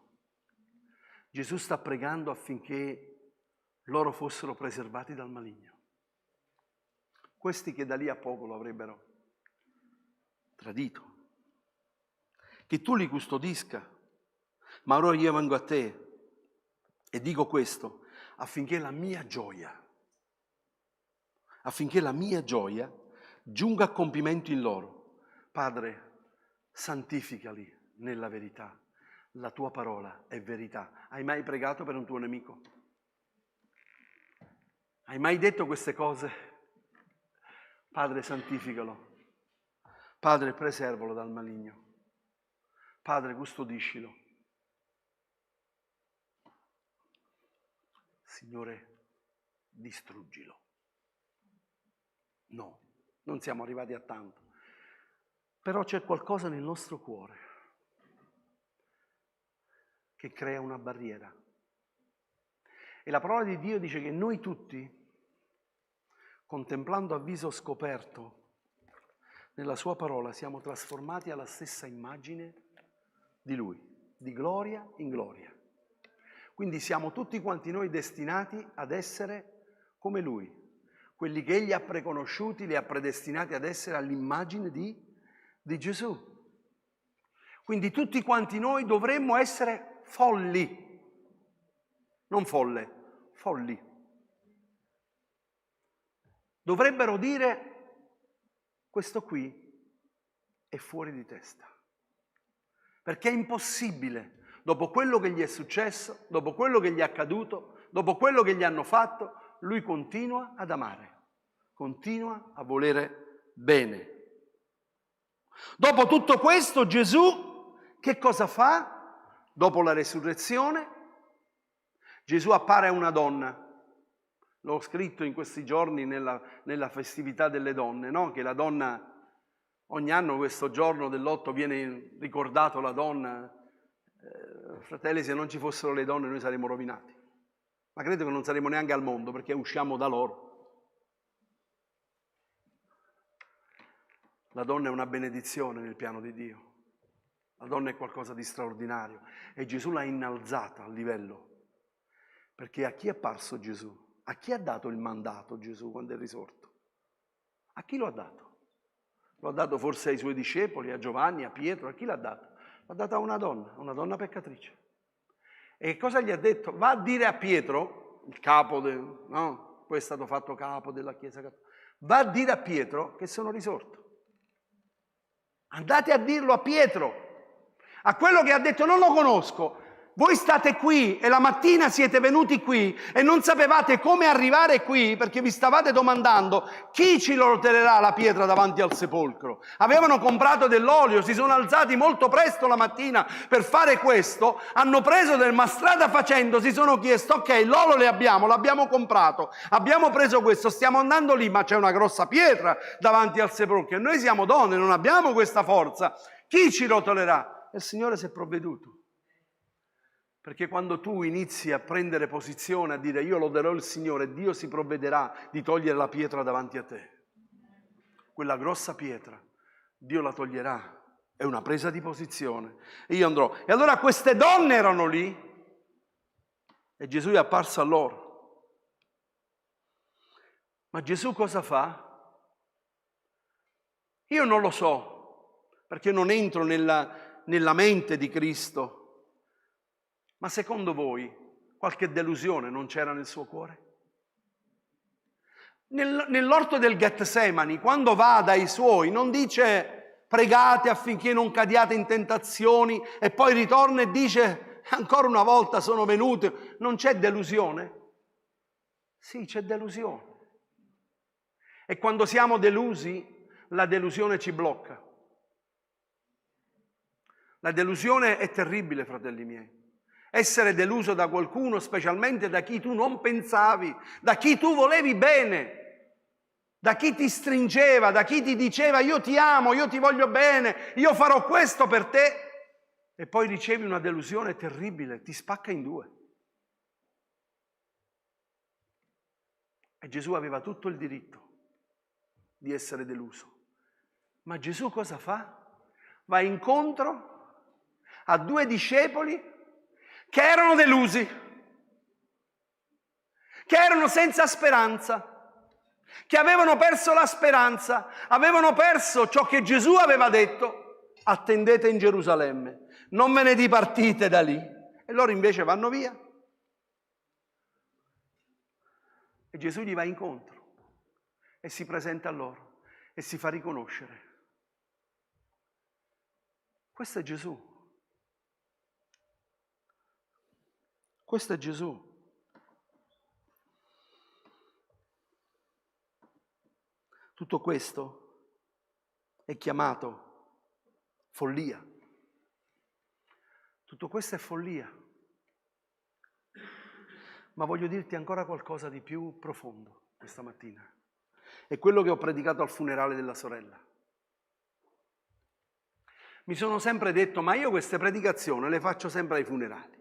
Gesù sta pregando affinché loro fossero preservati dal maligno. Questi che da lì a poco lo avrebbero tradito. Che tu li custodisca. Ma ora io vengo a te e dico questo, affinché la mia gioia giunga a compimento in loro. Padre, santificali nella verità. La tua parola è verità. Hai mai pregato per un tuo nemico? Hai mai detto queste cose? Padre, santificalo. Padre, preservalo dal maligno. Padre, custodiscilo. Signore, distruggilo. No, non siamo arrivati a tanto. Però c'è qualcosa nel nostro cuore che crea una barriera. E la parola di Dio dice che noi tutti, contemplando a viso scoperto nella sua parola, siamo trasformati alla stessa immagine di Lui, di gloria in gloria. Quindi siamo tutti quanti noi destinati ad essere come Lui. Quelli che Egli ha preconosciuti li ha predestinati ad essere all'immagine di Gesù. Quindi tutti quanti noi dovremmo essere folli, non folle, folli. Dovrebbero dire, questo qui è fuori di testa. Perché è impossibile, dopo quello che gli è successo, dopo quello che gli è accaduto, dopo quello che gli hanno fatto, lui continua ad amare, continua a volere bene. Dopo tutto questo Gesù che cosa fa? Dopo la resurrezione, Gesù appare a una donna. L'ho scritto in questi giorni nella festività delle donne, no? Che la donna, ogni anno questo giorno dell'8 viene ricordato la donna. Fratelli, se non ci fossero le donne noi saremmo rovinati. Ma credo che non saremo neanche al mondo perché usciamo da loro. La donna è una benedizione nel piano di Dio. La donna è qualcosa di straordinario e Gesù l'ha innalzata al livello. Perché a chi è apparso Gesù? A chi ha dato il mandato Gesù quando è risorto? A chi lo ha dato? Lo ha dato forse ai suoi discepoli, a Giovanni, a Pietro, a chi l'ha dato? L'ha dato a una donna peccatrice. E cosa gli ha detto? Va a dire a Pietro, il capo, no? Poi è stato fatto capo della Chiesa Cattolica, va a dire a Pietro che sono risorto. Andate a dirlo a Pietro, a quello che ha detto non lo conosco. Voi state qui e la mattina siete venuti qui e non sapevate come arrivare qui perché vi stavate domandando chi ci rotolerà la pietra davanti al sepolcro. Avevano comprato dell'olio, si sono alzati molto presto la mattina per fare questo, hanno preso ma strada facendo si sono chiesto ok, l'olio l'abbiamo comprato, abbiamo preso questo, stiamo andando lì ma c'è una grossa pietra davanti al sepolcro e noi siamo donne, non abbiamo questa forza, chi ci rotolerà? E il Signore si è provveduto. Perché quando tu inizi a prendere posizione, a dire io loderò il Signore, Dio si provvederà di togliere la pietra davanti a te. Quella grossa pietra, Dio la toglierà. È una presa di posizione. E io andrò. E allora queste donne erano lì e Gesù è apparso a loro. Ma Gesù cosa fa? Io non lo so, perché non entro nella mente di Cristo. Ma secondo voi qualche delusione non c'era nel suo cuore? Nell'orto del Getsemani, quando va dai suoi, non dice pregate affinché non cadiate in tentazioni e poi ritorna e dice ancora una volta sono venuto. Non c'è delusione? Sì, c'è delusione. E quando siamo delusi, la delusione ci blocca. La delusione è terribile, fratelli miei. Essere deluso da qualcuno, specialmente da chi tu non pensavi, da chi tu volevi bene, da chi ti stringeva, da chi ti diceva io ti amo, io ti voglio bene, io farò questo per te, e poi ricevi una delusione terribile, ti spacca in due. E Gesù aveva tutto il diritto di essere deluso. Ma Gesù cosa fa? Va incontro a due discepoli che erano delusi, che erano senza speranza, che avevano perso la speranza, avevano perso ciò che Gesù aveva detto, attendete in Gerusalemme, non ve ne dipartite da lì. E loro invece vanno via. E Gesù gli va incontro e si presenta a loro e si fa riconoscere. Questo è Gesù. Questo è Gesù. Tutto questo è chiamato follia. Tutto questo è follia. Ma voglio dirti ancora qualcosa di più profondo questa mattina. È quello che ho predicato al funerale della sorella. Mi sono sempre detto, ma io queste predicazioni le faccio sempre ai funerali.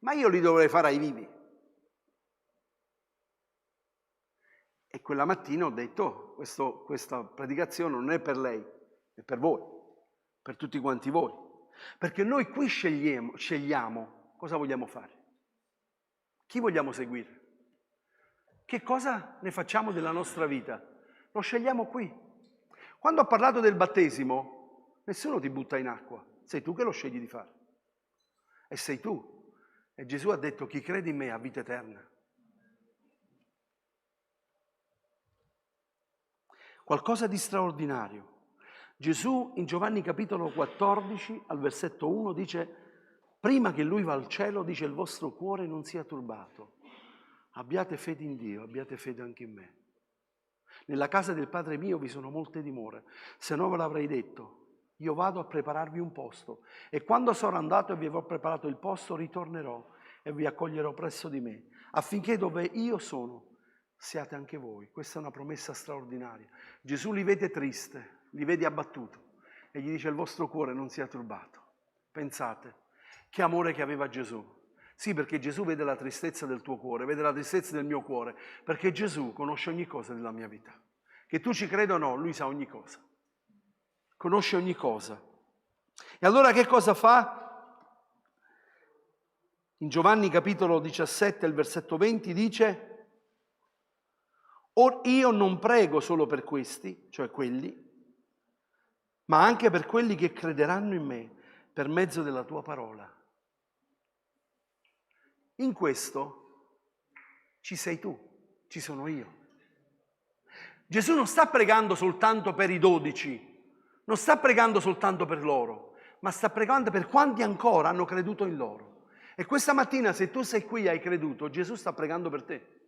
Ma io li dovrei fare ai vivi. E quella mattina ho detto, questa predicazione non è per lei, è per voi, per tutti quanti voi. Perché noi qui scegliamo cosa vogliamo fare. Chi vogliamo seguire? Che cosa ne facciamo della nostra vita? Lo scegliamo qui. Quando ho parlato del battesimo, nessuno ti butta in acqua, sei tu che lo scegli di fare. E sei tu. E Gesù ha detto, chi crede in me ha vita eterna. Qualcosa di straordinario. Gesù in Giovanni capitolo 14 al versetto 1 dice, prima che lui va al cielo, dice il vostro cuore non sia turbato. Abbiate fede in Dio, abbiate fede anche in me. Nella casa del Padre mio vi sono molte dimore, se no ve l'avrei detto. Io vado a prepararvi un posto e quando sarò andato e vi avrò preparato il posto, ritornerò e vi accoglierò presso di me, affinché dove io sono siate anche voi. Questa è una promessa straordinaria. Gesù li vede triste, li vede abbattuto e gli dice il vostro cuore non sia turbato. Pensate, che amore che aveva Gesù. Sì, perché Gesù vede la tristezza del tuo cuore, vede la tristezza del mio cuore, perché Gesù conosce ogni cosa della mia vita. Che tu ci creda o no, Lui sa ogni cosa. Conosce ogni cosa. E allora che cosa fa? In Giovanni capitolo 17, il versetto 20 dice, or io non prego solo per questi, cioè quelli, ma anche per quelli che crederanno in me per mezzo della tua parola. In questo ci sei tu, ci sono io. Gesù non sta pregando soltanto per i 12, non sta pregando soltanto per loro, ma sta pregando per quanti ancora hanno creduto in loro. E questa mattina, se tu sei qui e hai creduto, Gesù sta pregando per te.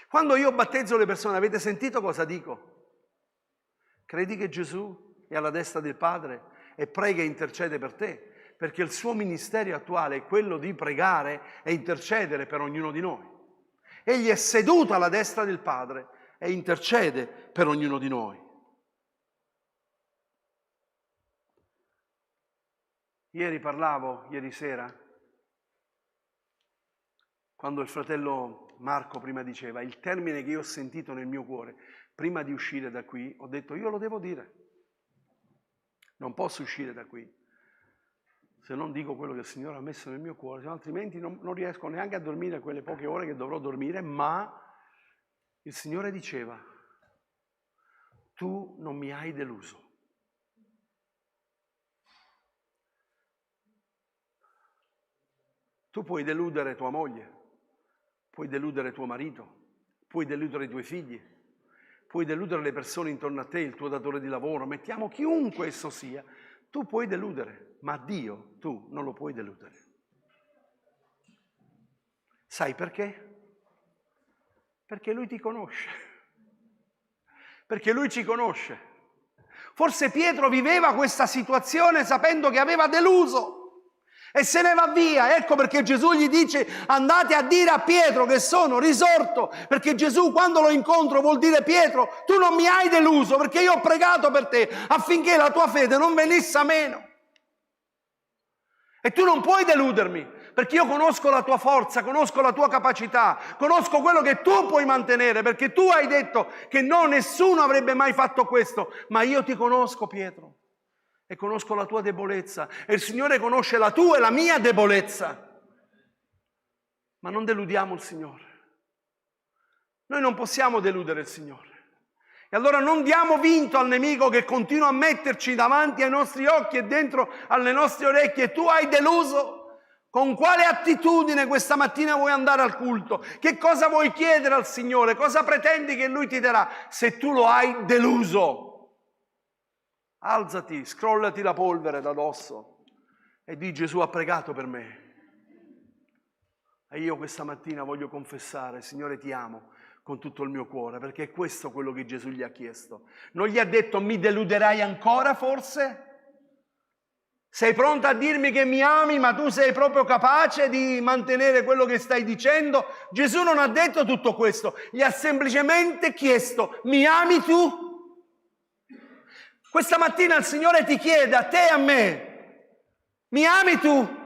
Quando io battezzo le persone, avete sentito cosa dico? Credi che Gesù è alla destra del Padre e prega e intercede per te? Perché il suo ministero attuale è quello di pregare e intercedere per ognuno di noi. Egli è seduto alla destra del Padre e intercede per ognuno di noi. Ieri sera, quando il fratello Marco prima diceva, il termine che io ho sentito nel mio cuore, prima di uscire da qui, ho detto, io lo devo dire. Non posso uscire da qui se non dico quello che il Signore ha messo nel mio cuore, altrimenti non riesco neanche a dormire quelle poche ore che dovrò dormire, ma il Signore diceva, tu non mi hai deluso. Tu puoi deludere tua moglie, puoi deludere tuo marito, puoi deludere i tuoi figli, puoi deludere le persone intorno a te, il tuo datore di lavoro, mettiamo chiunque esso sia, tu puoi deludere, ma Dio tu non lo puoi deludere. Sai perché? Perché Lui ti conosce, perché Lui ci conosce. Forse Pietro viveva questa situazione sapendo che aveva deluso e se ne va via. Ecco perché Gesù gli dice, andate a dire a Pietro che sono risorto, perché Gesù quando lo incontro vuol dire, Pietro, tu non mi hai deluso perché io ho pregato per te affinché la tua fede non venisse a meno. E tu non puoi deludermi, perché io conosco la tua forza, conosco la tua capacità, conosco quello che tu puoi mantenere, perché tu hai detto che no, nessuno avrebbe mai fatto questo, ma io ti conosco, Pietro, e conosco la tua debolezza, e il Signore conosce la tua e la mia debolezza. Ma non deludiamo il Signore. Noi non possiamo deludere il Signore. E allora non diamo vinto al nemico che continua a metterci davanti ai nostri occhi e dentro alle nostre orecchie. Tu hai deluso? Con quale attitudine questa mattina vuoi andare al culto? Che cosa vuoi chiedere al Signore? Cosa pretendi che Lui ti darà se tu lo hai deluso? Alzati, scrollati la polvere da dosso e di Gesù ha pregato per me. E io questa mattina voglio confessare, Signore ti amo con tutto il mio cuore, perché è questo quello che Gesù gli ha chiesto. Non gli ha detto mi deluderai ancora forse? Sei pronta a dirmi che mi ami, ma tu sei proprio capace di mantenere quello che stai dicendo? Gesù non ha detto tutto questo, gli ha semplicemente chiesto, mi ami tu? Questa mattina il Signore ti chiede a te e a me, mi ami tu?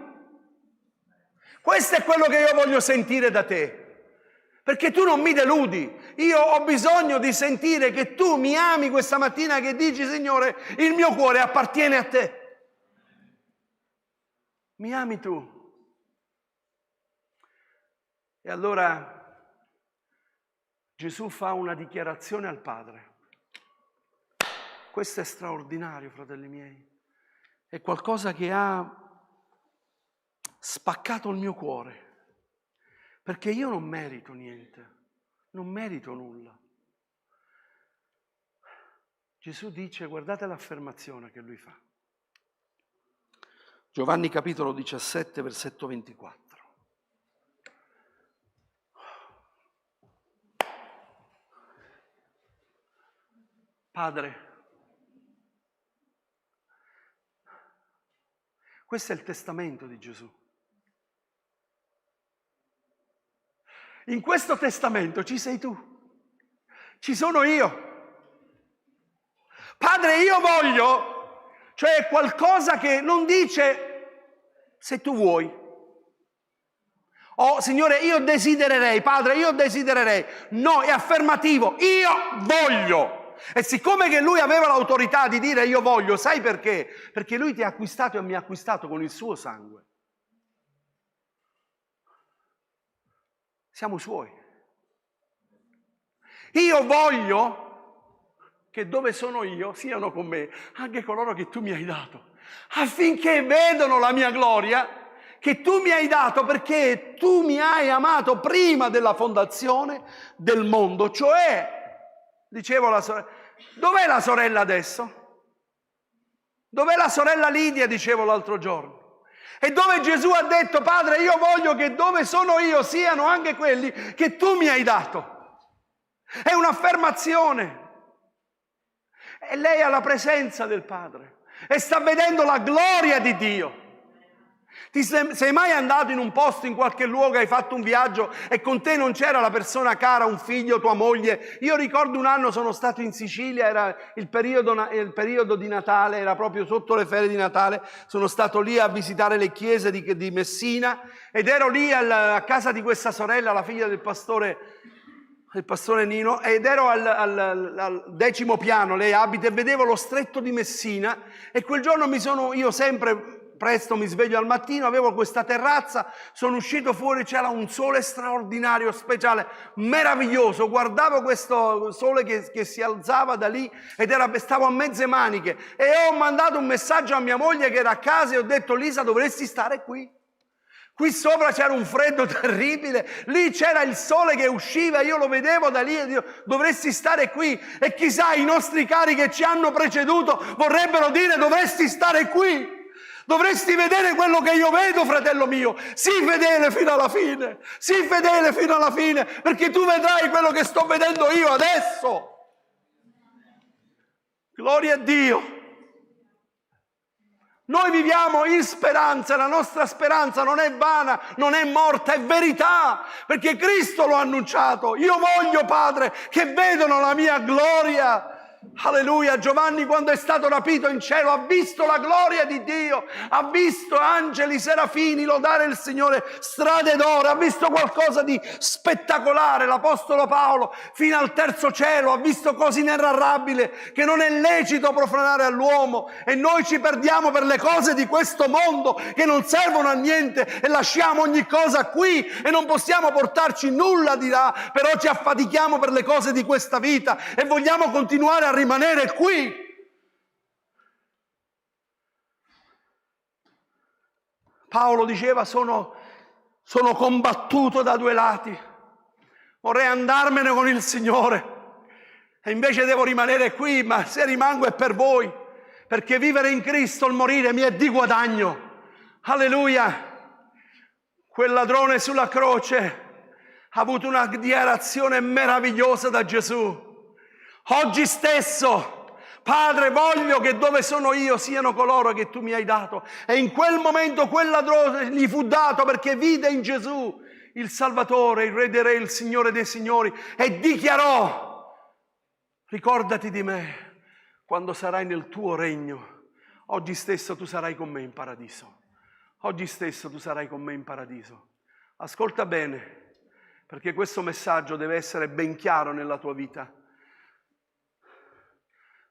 Questo è quello che io voglio sentire da te. Perché tu non mi deludi, io ho bisogno di sentire che tu mi ami questa mattina, che dici Signore, il mio cuore appartiene a te. Mi ami tu. E allora Gesù fa una dichiarazione al Padre. Questo è straordinario, fratelli miei. È qualcosa che ha spaccato il mio cuore. Perché io non merito niente, non merito nulla. Gesù dice, guardate l'affermazione che lui fa. Giovanni capitolo 17, versetto 24. Padre, questo è il testamento di Gesù. In questo testamento ci sei tu, ci sono io. Padre, io voglio, cioè qualcosa che non dice se tu vuoi. Oh, Signore, io desidererei, Padre, io desidererei. No, è affermativo, io voglio. E siccome che lui aveva l'autorità di dire io voglio, sai perché? Perché lui ti ha acquistato e mi ha acquistato con il suo sangue. Siamo suoi. Io voglio che dove sono io siano con me anche coloro che tu mi hai dato, affinché vedano la mia gloria che tu mi hai dato, perché tu mi hai amato prima della fondazione del mondo. Cioè, dicevo la sorella, dov'è la sorella adesso? Dov'è la sorella Lidia, dicevo l'altro giorno? E dove Gesù ha detto, Padre, io voglio che dove sono io siano anche quelli che tu mi hai dato. È un'affermazione. E lei ha la presenza del Padre e sta vedendo la gloria di Dio. Sei mai andato in un posto, in qualche luogo, hai fatto un viaggio e con te non c'era la persona cara, un figlio, tua moglie? Io ricordo un anno sono stato in Sicilia, era il periodo di Natale, era proprio sotto le ferie di Natale, sono stato lì a visitare le chiese di Messina ed ero lì a casa di questa sorella, la figlia del pastore Nino, ed ero al 10° piano, lei abita, e vedevo lo stretto di Messina e quel giorno io sempre presto mi sveglio al mattino, avevo questa terrazza, sono uscito fuori, c'era un sole straordinario, speciale, meraviglioso, guardavo questo sole che si alzava da lì ed stavo a mezze maniche e ho mandato un messaggio a mia moglie che era a casa e ho detto, Lisa, dovresti stare qui. Qui sopra c'era un freddo terribile, lì c'era il sole che usciva, io lo vedevo da lì e dico, dovresti stare qui. E chissà, i nostri cari che ci hanno preceduto vorrebbero dire, dovresti stare qui. Dovresti vedere quello che io vedo, fratello mio. Sii fedele fino alla fine. Sii fedele fino alla fine, perché tu vedrai quello che sto vedendo io adesso. Gloria a Dio. Noi viviamo in speranza, la nostra speranza non è vana, non è morta, è verità, perché Cristo lo ha annunciato. Io voglio, Padre, che vedano la mia gloria. Alleluia. Giovanni, quando è stato rapito in cielo, ha visto la gloria di Dio, ha visto angeli, serafini lodare il Signore, strade d'oro, ha visto qualcosa di spettacolare. L'Apostolo Paolo, fino al 3° cielo, ha visto cose inenarrabili che non è lecito profanare all'uomo, e noi ci perdiamo per le cose di questo mondo che non servono a niente e lasciamo ogni cosa qui e non possiamo portarci nulla di là, però ci affatichiamo per le cose di questa vita e vogliamo continuare a rimanere qui. Paolo diceva, sono combattuto da 2 lati, vorrei andarmene con il Signore e invece devo rimanere qui, ma se rimango è per voi, perché vivere in Cristo, il morire, mi è di guadagno. Alleluia. Quel ladrone sulla croce ha avuto una dichiarazione meravigliosa da Gesù. Oggi stesso, Padre, voglio che dove sono io siano coloro che tu mi hai dato. E in quel momento quel ladrone gli fu dato perché vide in Gesù il Salvatore, il Re dei Re, il Signore dei Signori, e dichiarò, ricordati di me quando sarai nel tuo regno. Oggi stesso tu sarai con me in paradiso. Oggi stesso tu sarai con me in paradiso. Ascolta bene, perché questo messaggio deve essere ben chiaro nella tua vita.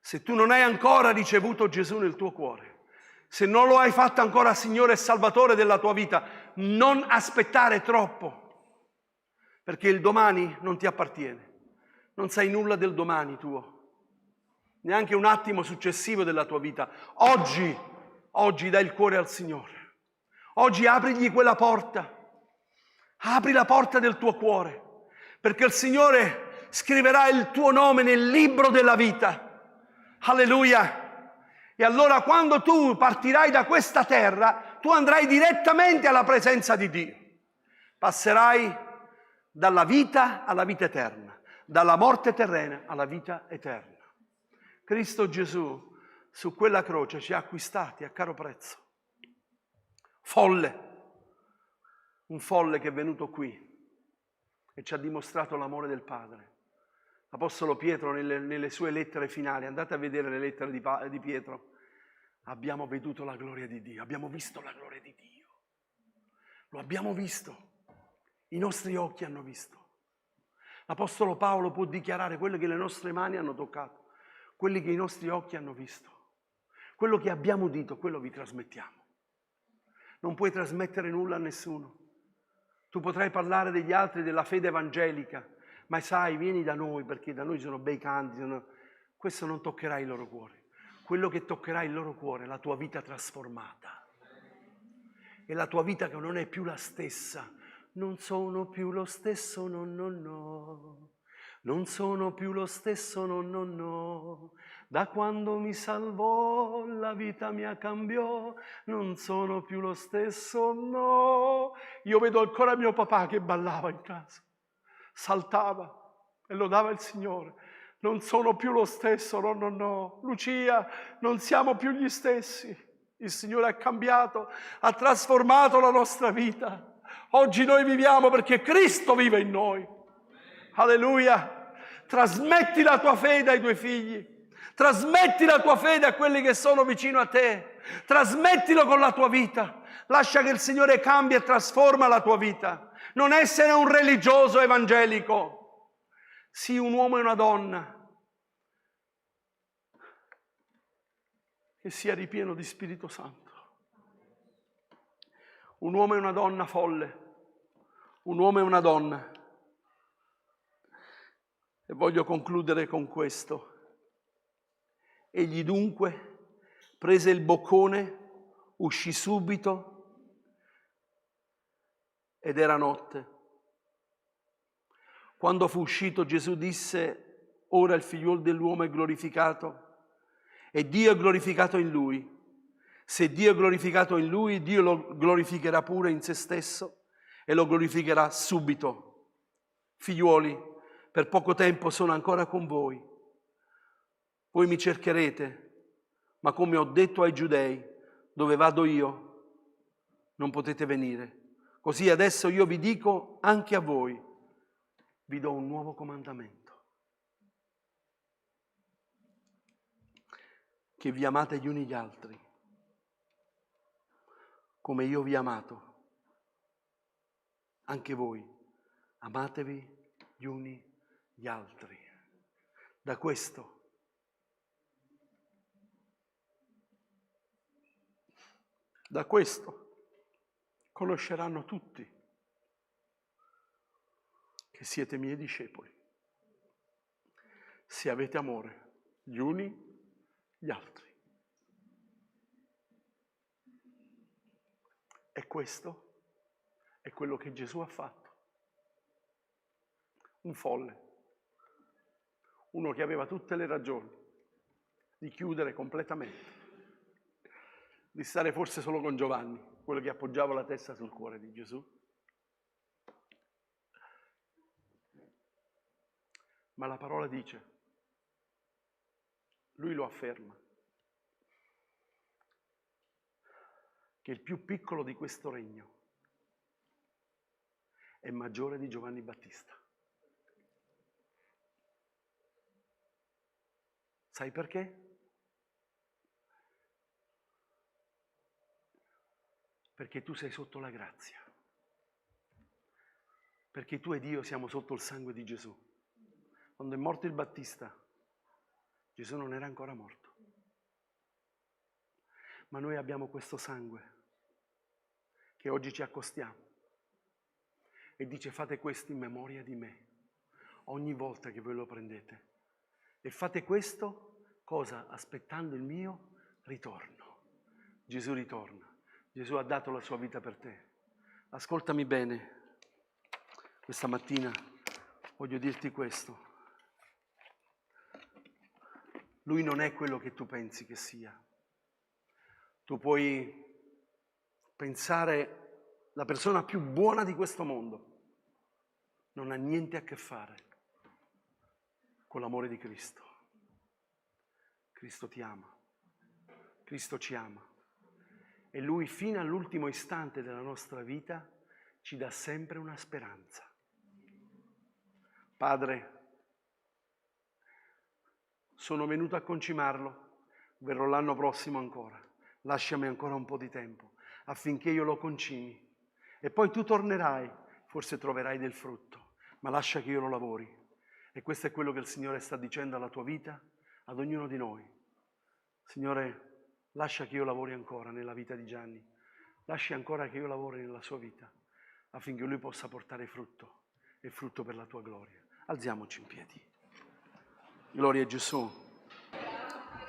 Se tu non hai ancora ricevuto Gesù nel tuo cuore, se non lo hai fatto ancora Signore e Salvatore della tua vita, non aspettare troppo, perché il domani non ti appartiene. Non sai nulla del domani tuo, neanche un attimo successivo della tua vita. Oggi dai il cuore al Signore. Oggi aprigli quella porta. Apri la porta del tuo cuore, perché il Signore scriverà il tuo nome nel libro della vita. Alleluia! E allora quando tu partirai da questa terra, tu andrai direttamente alla presenza di Dio. Passerai dalla vita alla vita eterna, dalla morte terrena alla vita eterna. Cristo Gesù su quella croce ci ha acquistati a caro prezzo. Folle, un folle che è venuto qui e ci ha dimostrato l'amore del Padre. L'Apostolo Pietro nelle sue lettere finali, andate a vedere le lettere di Pietro, abbiamo veduto la gloria di Dio, abbiamo visto la gloria di Dio, lo abbiamo visto, i nostri occhi hanno visto. L'Apostolo Paolo può dichiarare quello che le nostre mani hanno toccato, quelli che i nostri occhi hanno visto, quello che abbiamo udito, quello vi trasmettiamo. Non puoi trasmettere nulla a nessuno. Tu potrai parlare degli altri, della fede evangelica, ma sai, vieni da noi perché da noi sono bei canti, questo non toccherà il loro cuore. Quello che toccherà il loro cuore è la tua vita trasformata. È la tua vita che non è più la stessa. Non sono più lo stesso, no, no, no. Non sono più lo stesso, no, no, no. Da quando mi salvò la vita mia cambiò. Non sono più lo stesso, no. Io vedo ancora mio papà che ballava in casa. Saltava e lodava il Signore. Non sono più lo stesso, no, no, no. Lucia, non siamo più gli stessi. Il Signore ha cambiato, ha trasformato la nostra vita. Oggi noi viviamo perché Cristo vive in noi. Alleluia. Trasmetti la tua fede ai tuoi figli. Trasmetti la tua fede a quelli che sono vicino a te. Trasmettilo con la tua vita. Lascia che il Signore cambi e trasforma la tua vita. Non essere un religioso evangelico. Sii un uomo e una donna che sia ripieno di Spirito Santo. Un uomo e una donna folle. Un uomo e una donna. E voglio concludere con questo. Egli dunque prese il boccone, uscì subito ed era notte. Quando fu uscito, Gesù disse: ora il figliuolo dell'uomo è glorificato e Dio è glorificato in lui. Se Dio è glorificato in lui, Dio lo glorificherà pure in se stesso e lo glorificherà subito. Figliuoli, per poco tempo sono ancora con voi. Voi mi cercherete, ma come ho detto ai giudei, dove vado io, non potete venire. Così adesso io vi dico anche a voi, vi do un nuovo comandamento. Che vi amate gli uni gli altri, come io vi ho amato. Anche voi, amatevi gli uni gli altri. Da questo conosceranno tutti che siete miei discepoli, se avete amore gli uni gli altri. E questo è quello che Gesù ha fatto. Un folle, uno che aveva tutte le ragioni di chiudere completamente, di stare forse solo con Giovanni, quello che appoggiava la testa sul cuore di Gesù. Ma la parola dice, lui lo afferma, che il più piccolo di questo regno è maggiore di Giovanni Battista. Sai perché? Perché tu sei sotto la grazia. Perché tu ed io siamo sotto il sangue di Gesù. Quando è morto il Battista, Gesù non era ancora morto. Ma noi abbiamo questo sangue che oggi ci accostiamo e dice: fate questo in memoria di me ogni volta che voi lo prendete. E fate questo, cosa? Aspettando il mio ritorno. Gesù ritorna. Gesù ha dato la sua vita per te. Ascoltami bene, questa mattina voglio dirti questo. Lui non è quello che tu pensi che sia. Tu puoi pensare la persona più buona di questo mondo, non ha niente a che fare con l'amore di Cristo. Cristo ti ama, Cristo ci ama e Lui fino all'ultimo istante della nostra vita ci dà sempre una speranza. Padre, sono venuto a concimarlo, verrò l'anno prossimo ancora, lasciami ancora un po' di tempo affinché io lo concimi e poi tu tornerai, forse troverai del frutto, ma lascia che io lo lavori. E questo è quello che il Signore sta dicendo alla tua vita, ad ognuno di noi. Signore, lascia che io lavori ancora nella vita di Gianni, lasci ancora che io lavori nella sua vita, affinché lui possa portare frutto, e frutto per la tua gloria. Alziamoci in piedi. Gloria a Gesù.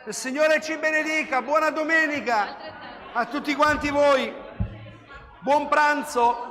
Il Signore ci benedica, buona domenica a tutti quanti voi, buon pranzo.